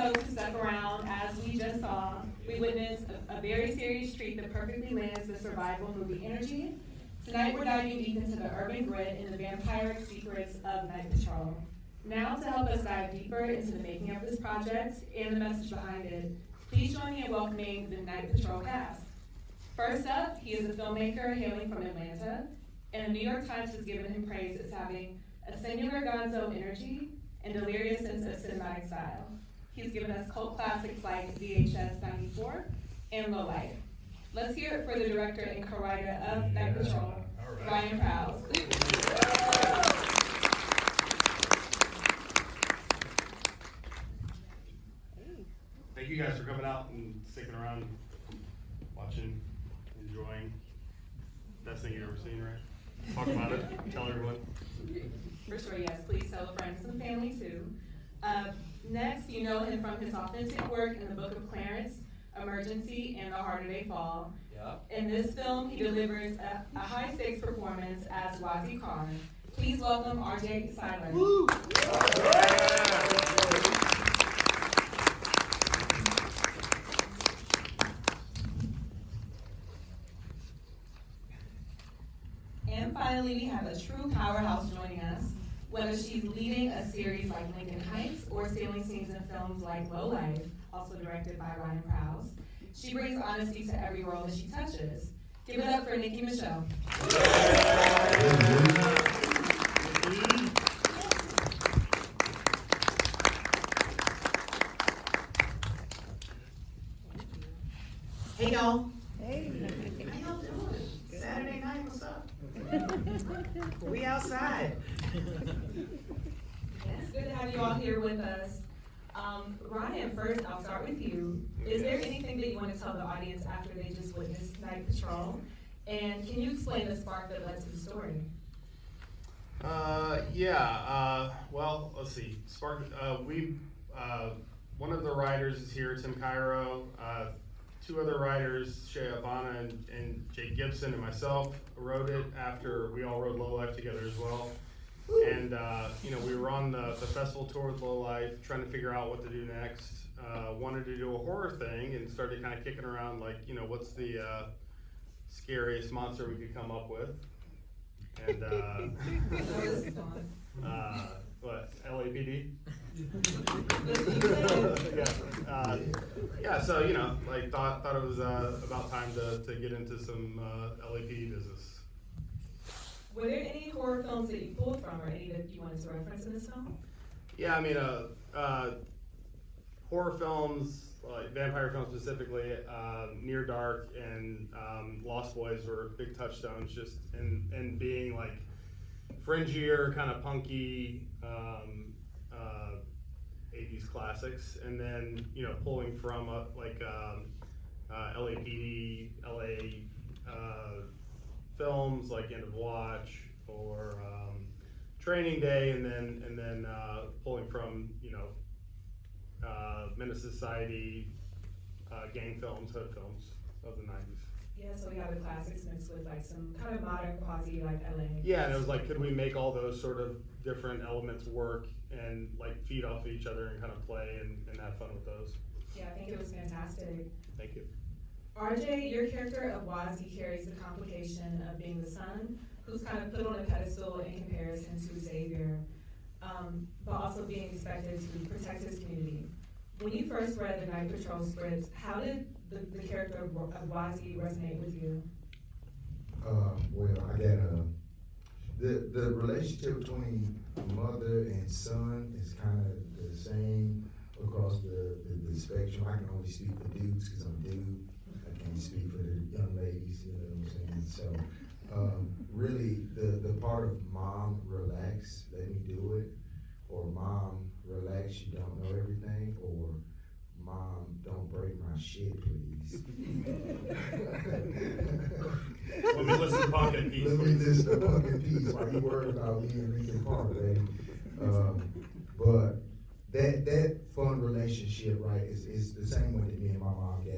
those who stuck around, as we just saw, we witnessed a very serious treat that perfectly lands the survival movie energy. Tonight we're diving deep into the urban grit and the vampiric secrets of Night Patrol. Now to help us dive deeper into the making of this project and the message behind it, please join me in welcoming the Night Patrol cast. First up, he is a filmmaker hailing from Atlanta, and the New York Times has given him praise as having a singular gonzo energy and delirious sense of cinematic style. He's given us cult classics like VHS 94 and Low Life. Let's hear it for the director and co-writer of Night Patrol, Ryan Prows. Thank you guys for coming out and sticking around, watching, enjoying. Best thing you've ever seen, right? Talk about it, tell everyone. For sure, yes. Please tell friends and family too. Next, you know him from his authentic work in the Book of Clarence, Emergency, and The Harder They Fall. Yep. In this film, he delivers a high-stakes performance as Wazzy Khan. Please welcome RJ Cyler. Woo! And finally, we have a true powerhouse joining us. Whether she's leading a series like Lincoln Heights or stealing scenes in films like Low Life, also directed by Ryan Prows, she brings honesty to every role that she touches. Give it up for Nicki Micheaux. Hey y'all. Hey. How y'all doing? Saturday night, what's up? We outside. It's good to have you all here with us. Ryan, first, I'll start with you. Is there anything that you want to tell the audience after they just witnessed Night Patrol? And can you explain the spark that led to the story? Well, let's see. One of the writers is here, Tim Cairo. Two other writers, Shea Abana and Jake Gibson and myself, wrote it after we all wrote Low Life together as well. And, we were on the festival tour with Low Life, trying to figure out what to do next. Wanted to do a horror thing and started kind of kicking around, like, what's the scariest monster we could come up with. And, what, LAPD? Thought it was about time to get into some LAPD business. Were there any horror films that you pulled from or any that you wanted to reference in this film? Yeah, horror films, like vampire films specifically, Near Dark and Lost Boys were big touchstones, just in being like fringier, kind of punky 80s classics, and then pulling from LAPD, LA films like End of Watch or Training Day, and then pulling from Menace Society, gang films, hood films of the 90s. Yeah, so we have the classics mixed with like some kind of modern quasi like LA. Yeah, and it was like, could we make all those sort of different elements work and like feed off of each other and kind of play and have fun with those? Yeah, I think it was fantastic. Thank you. RJ, your character of Wazzy carries the complication of being the son who's kind of put on a pedestal in comparison to Xavier, but also being expected to protect his community. When you first read the Night Patrol script, how did the character of Wazzy resonate with you? I got the relationship between mother and son is kind of the same across the spectrum. I can only speak for dudes because I'm a dude. I can't speak for the young ladies, you know what I'm saying? So really the part of mom, relax, let me do it, or mom, relax, you don't know everything, or mom, don't break my shit, please. Let me listen to Punk in peace. Let me listen to Punk in peace while you worried about me and Lincoln Park, baby. But that fun relationship, right, is the same way that me and my mom got.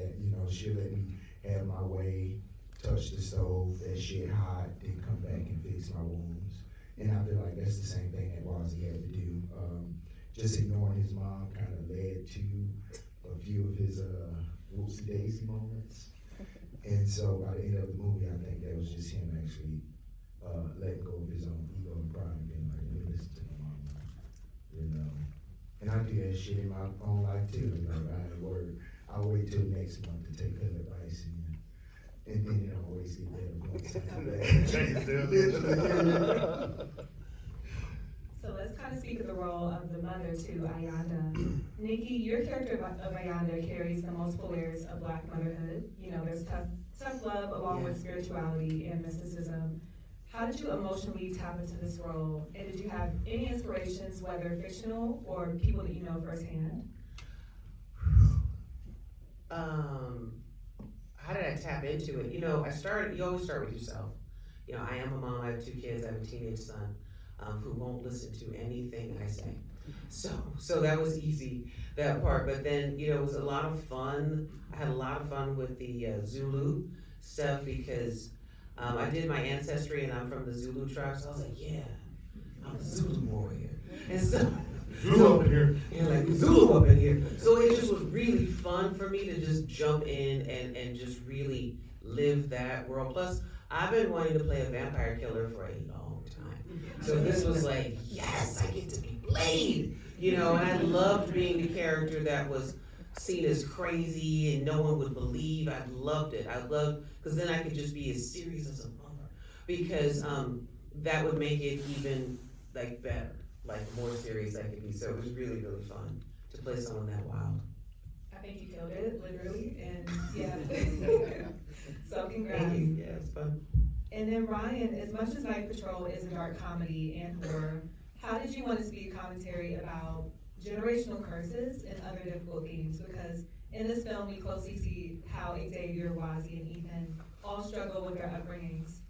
She'll let me have my way, touch the stove, that shit hot, then come back and fix my wounds. And I feel like that's the same thing that Wazzy had to do. just ignoring his mom kind of led to a few of his whoopsie daisy moments. And so by the end of the movie, I think that was just him actually letting go of his own ego and pride and being like, let me listen to my mama, you know. And I do that shit in my own life too. Like, I ain't worried. I'll wait till next month to take her advice, and then it always get better. So let's kind of speak of the role of the mother to Ayanda. Nicki, your character of Ayanda carries the multiple layers of Black motherhood. You know, there's tough love along with spirituality and mysticism. How did you emotionally tap into this role? And did you have any inspirations, whether fictional or people that you know firsthand? How did I tap into it? You know, you always start with yourself. You know, I am a mom, I have 2 kids, I have a teenage son, who won't listen to anything I say. So that was easy, that part. But then, you know, it was a lot of fun. I had a lot of fun with the Zulu stuff because I did my ancestry and I'm from the Zulu tribe, so I was like, yeah, I'm a Zulu warrior. And so, Zulu up in here. Yeah, like Zulu up in here. So it just was really fun for me to just jump in and just really live that world. Plus, I've been wanting to play a vampire killer for a long time. So this was like, yes, I get to be Blade, you know, and I loved being the character that was seen as crazy and no one would believe. I loved it. I loved, because then I could just be as serious as a mother, because that would make it even like better, like more serious I could be. So it was really, really fun to play someone that wild. I think you killed it, literally, and yeah. So congrats. Thank you. Yeah, it's fun. And then Ryan, as much as Night Patrol is a dark comedy and horror, how did you want to speak commentary about generational curses and other difficult themes? Because in this film, we closely see how Xavier, Wazzy, and Ethan all struggle with their upbringings.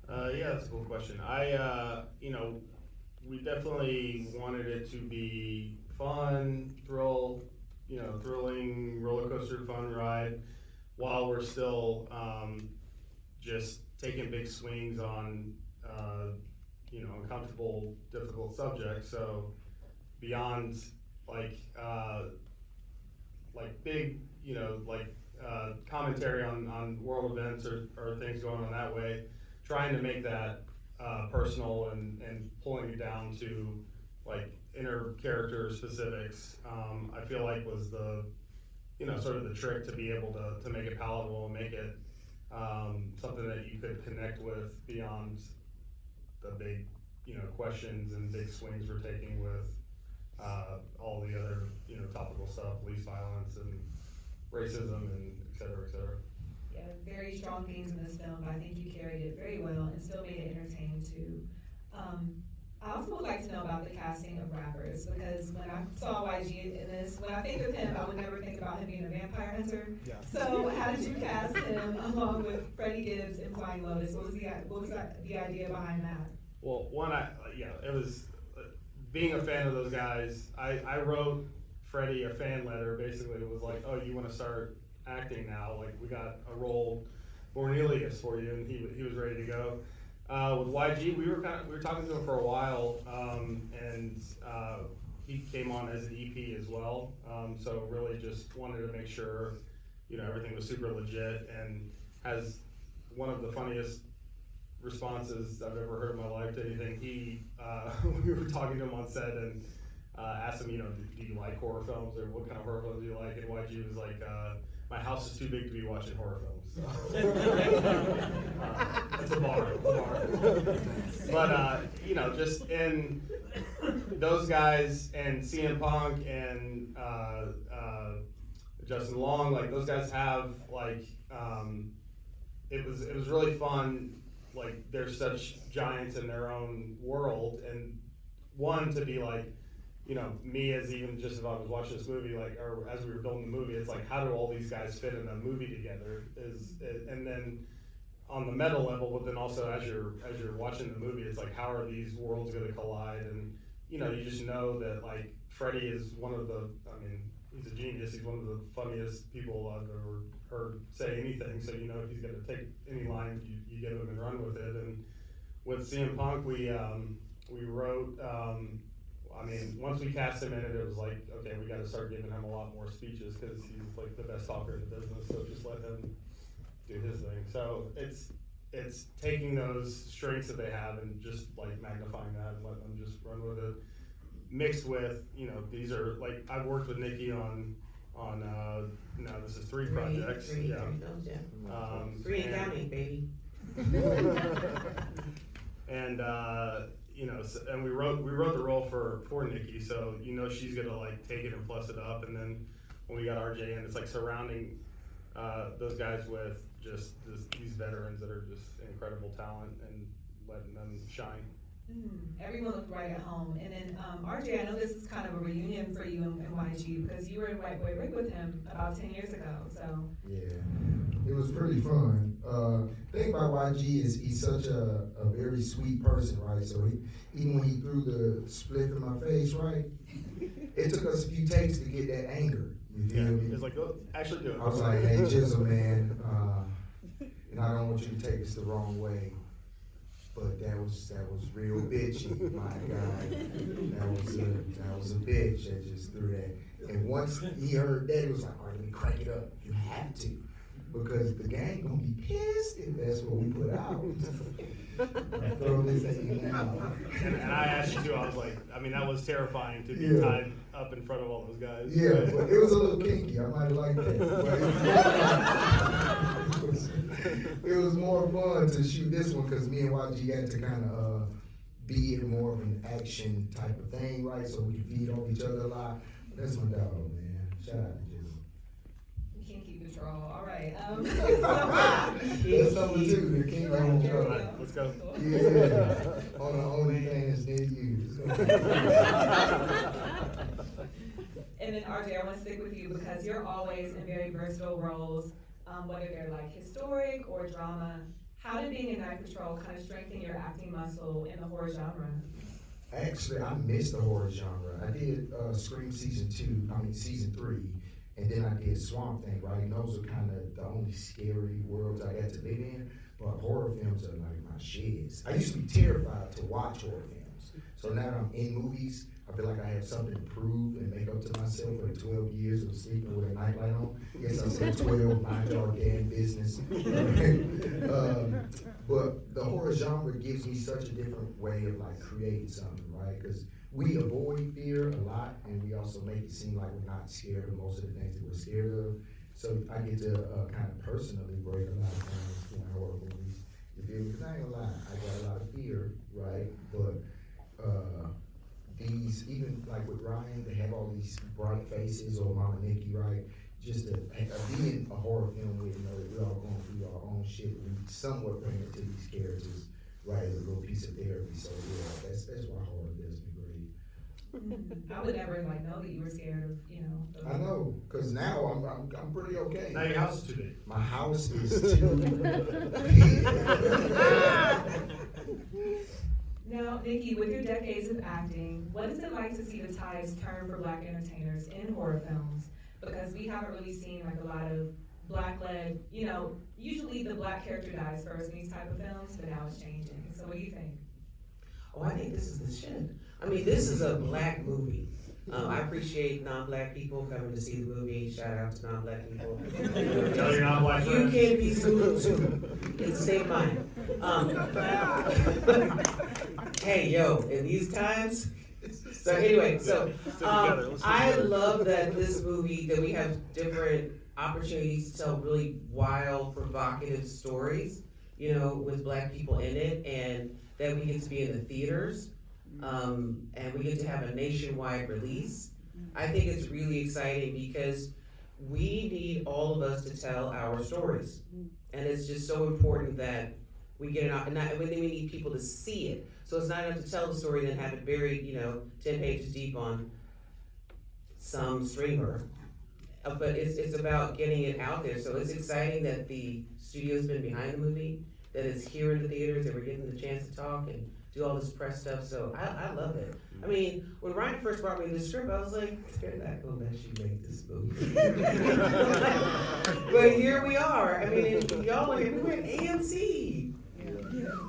Yeah, that's a cool question. You know, we definitely wanted it to be fun, thrilling roller coaster fun ride, while we're still just taking big swings on uncomfortable, difficult subjects. So beyond big, commentary on world events or things going on that way, trying to make that personal and pulling it down to like inner character specifics, I feel like was the, sort of the trick to be able to make it palatable and make it something that you could connect with beyond the big, questions and big swings we're taking with all the other, topical stuff, police violence and racism and et cetera, et cetera. Yeah, very strong themes in this film, but I think you carried it very well and still made it entertaining too. I also would like to know about the casting of rappers, because when I saw YG in this, when I think of him, I would never think about him being a vampire hunter. Yeah. So how did you cast him along with Freddie Gibbs and Flying Lotus? What was the idea behind that? Well, it was being a fan of those guys. I wrote Freddie a fan letter. Basically, it was like, oh, you want to start acting now? Like, we got a role, Bornelius, for you, and he was ready to go. With YG, we were talking to him for a while, and he came on as an EP as well. So really just wanted to make sure, everything was super legit, and has one of the funniest responses I've ever heard in my life to anything. We were talking to him on set and asked him, do you like horror films, or what kind of horror films do you like? And YG was like, my house is too big to be watching horror films. That's a bar. But, just in those guys and CM Punk and Justin Long, like those guys have it was really fun. Like they're such giants in their own world, and one to be like, me as even just if I was watching this movie, or as we were building the movie, it's like, how do all these guys fit in a movie together? And then on the meta level, but then also as you're watching the movie, it's like, how are these worlds going to collide? And you just know that like Freddie is one of the, he's a genius. He's one of the funniest people I've ever heard say anything. So he's going to take any line you give him and run with it. And with CM Punk, we wrote. I mean, once we cast him in it, it was like, okay, we gotta start giving him a lot more speeches, cause he's like the best talker in the business, so just let him do his thing. So it's taking those strengths that they have and just like magnifying that and letting them just run with it. Mixed with, you know, these are like, I've worked with Nicki on now this is three projects. Three Yeah. films, yeah. Three and counting, baby. And you know, so, and we wrote the role for Nicki, so you know she's gonna like take it and plus it up. And then when we got RJ in, it's like surrounding those guys with just these veterans that are just incredible talent and letting them shine. Everyone looked right at home. And then RJ, I know this is kind of a reunion for you and YG because you were in White Boy Rick with him about 10 years ago. So Yeah, it was pretty fun. Thing about YG is he's such a very sweet person, right? So even when he threw the split in my face, right, it took us a few takes to get that anger. You feel me? It's like, oh, actually do it. I was like, hey, Jizzle, man, and I don't want you to take this the wrong way, but that was real bitchy, my guy. That was a bitch that just threw that. And once he heard that, it was like, all right, let me crank it up. You have to, because the gang gonna be pissed if that's what we put out. Throw this thing out. And I asked you too, I was like, I mean, that was terrifying to be Yeah. tied up in front of all those guys. Yeah, but it was a little kinky. I might have liked that. But it was more fun to shoot this one because me and YG had to kind of be in more of an action type of thing, right? So we could feed off each other a lot. That's my dog, man. Shout out to Jizzle. Kinky Patrol. All right. That's number 2, the King on There we Patrol. go. Let's go. Yeah, on the OnlyFans near you. And then RJ, I want to stick with you because you're always in very versatile roles, whether they're like historic or drama. How did being in Night Patrol kind of strengthen your acting muscle in the horror genre? Actually, I missed the horror genre. I did Scream season 3, and then I did Swamp Thing, right? And those are kind of the only scary worlds I got to live in. But horror films are like my shiz. I used to be terrified to watch horror films. So now that I'm in movies, I feel like I have something to prove and make up to myself for the 12 years of sleeping with a nightlight on. Yes, I said 12, mind your damn business. But the horror genre gives me such a different way of like creating something, right? Because we avoid fear a lot, and we also make it seem like we're not scared of most of the things that we're scared of. So I get to kind of personally break a lot of things in horror movies. You feel me? Because I ain't gonna lie, I got a lot of fear, right? But these, even like with Ryan, they have all these bright faces, or Mama Nicki, right? Just to be in a horror film with, you know, that we're all going through our own shit, we somewhat bring it to these characters, right? As a little piece of therapy. So yeah, that's why horror does me great. I would never like know that you were scared of, you know. I know, cause now I'm pretty okay. Now your house is too big. My house is too Now, Nicki, with your decades of acting, what is it like to see the tides turn for Black entertainers in horror films? Because we haven't really seen like a lot of Black-led, you know, usually the Black character dies first in these type of films, but now it's changing. So what do you think? Oh, I think this is the shit. I mean, this is a Black movie. I appreciate non-Black people coming to see the movie. Shout out to non-Black people. Tell your non-Black You friends. can be Zulu too. It's the same mind. Hey, yo, in these times. So anyway, so Stick together. Let's stick I together. love that this movie, that we have different opportunities to tell really wild, provocative stories, you know, with Black people in it, and that we get to be in the theaters, and we get to have a nationwide release. I think it's really exciting because we need all of us to tell our stories. And it's just so important that we get it out, and then we need people to see it. So it's not enough to tell the story and then have it buried, you know, 10 pages deep on some streamer. But it's about getting it out there. So it's exciting that the studio's been behind the movie, that it's here in the theaters, that we're getting the chance to talk and do all this press stuff. So I love it. I mean, when Ryan first brought me the script, I was like, they're not gonna let you make this movie. But here we are. I mean, y'all are, we went AMC.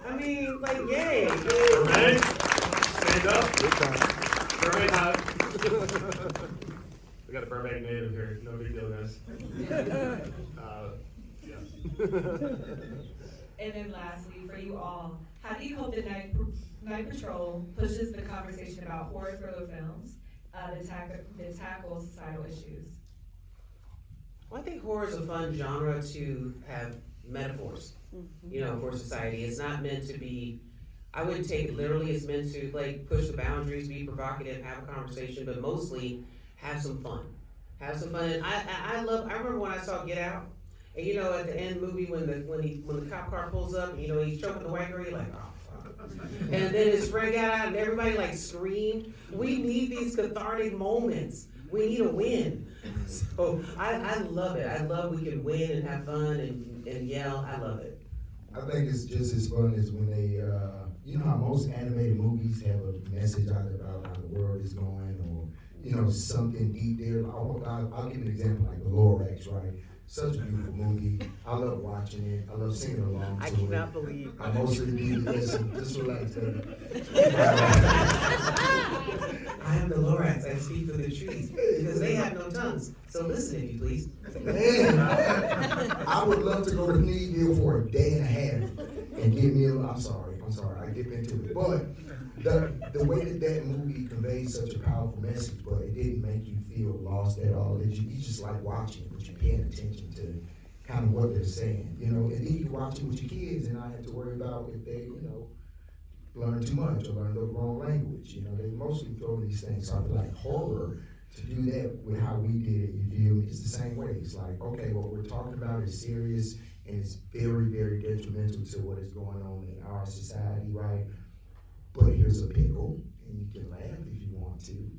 I mean, like, yay. Ready? Stand up. Good time. Turn Burbank hot. We got a Burbank native here, no big deal, guys. Yeah. And then lastly, for you all, how do you hope that Night Patrol pushes the conversation about horror thriller films that tackle societal issues? Well, I think horror is a fun genre to have metaphors, for society. It's not meant to be, I wouldn't take it literally, it's meant to like push the boundaries, be provocative, have a conversation, but mostly have some fun. Have some fun. And I remember when I saw Get Out, and at the end movie when the cop car pulls up, and he's choking the white girl, you're like, oh fuck. And then his friend got out and everybody like screamed. We need these cathartic moments. We need a win. So I love it. I love we can win and have fun and yell. I love it. I think it's just as fun as when they, how most animated movies have a message out about how the world is going, or something deep there. I'll give an example like the Lorax, right? Such a beautiful movie. I love watching it. I love singing along to it. I cannot believe. I mostly do. Listen, just relax, baby. I am the Lorax. I speak for the trees because they have no tongues. So listen to me, please. Man, I would love to go to Needville for a day and a half and get me a. I'm sorry. I get into it, but the way that movie conveys such a powerful message, but it didn't make you feel lost at all. You just like watching it, but you're paying attention to kind of what they're saying, and then you watch it with your kids and not have to worry about if they, learn too much or learn the wrong language. They mostly throw these things. So I feel like horror, to do that with how we did it, you feel me? It's the same way. It's like, okay, what we're talking about is serious and it's very, very detrimental to what is going on in our society, right? But here's a pickle, and you can laugh if you want to,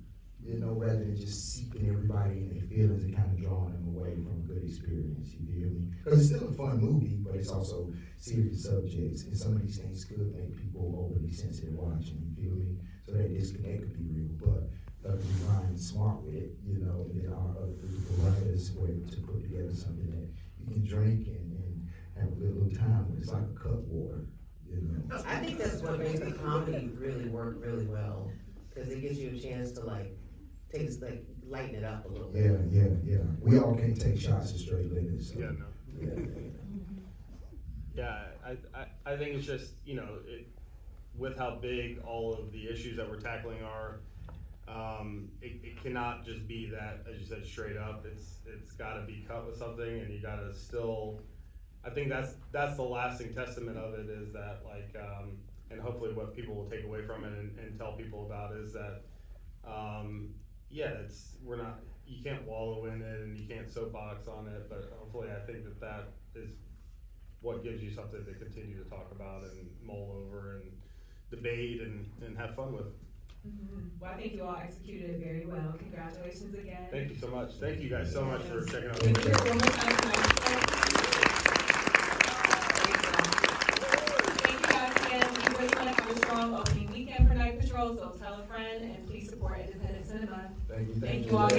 rather than just seeping everybody in their feelings and kind of drawing them away from a good experience, you feel me? Because it's still a fun movie, but it's also serious subjects, and some of these things could make people overly sensitive watching, you feel me? So that disconnect could be real, but luckily Ryan's smart with it, and then our other people writers were able to put together something that you can drink and have a little time with. It's like a cup water. I think that's what makes the comedy really work really well, because it gives you a chance to lighten it up a little bit. Yeah. We all can't take shots at straight liquor. So. Yeah, no. Yeah, I think it's just, with how big all of the issues that we're tackling are, it cannot just be that, as you said, straight up. It's gotta be cut with something, and you gotta still, I think that's the lasting testament of it, is that and hopefully what people will take away from it and tell people about is that, you can't wallow in it and you can't soapbox on it, but hopefully I think that is what gives you something to continue to talk about and mull over and debate and have fun with. Mm-hmm. Well, I think you all executed it very well. Congratulations again. Thank you so much. Thank you guys so much for checking out. Thank you. One more time tonight. Thank you guys again. We really want to have a strong opening weekend for Night Patrol, so tell a friend and please support independent cinema. Thank you. Thank you all.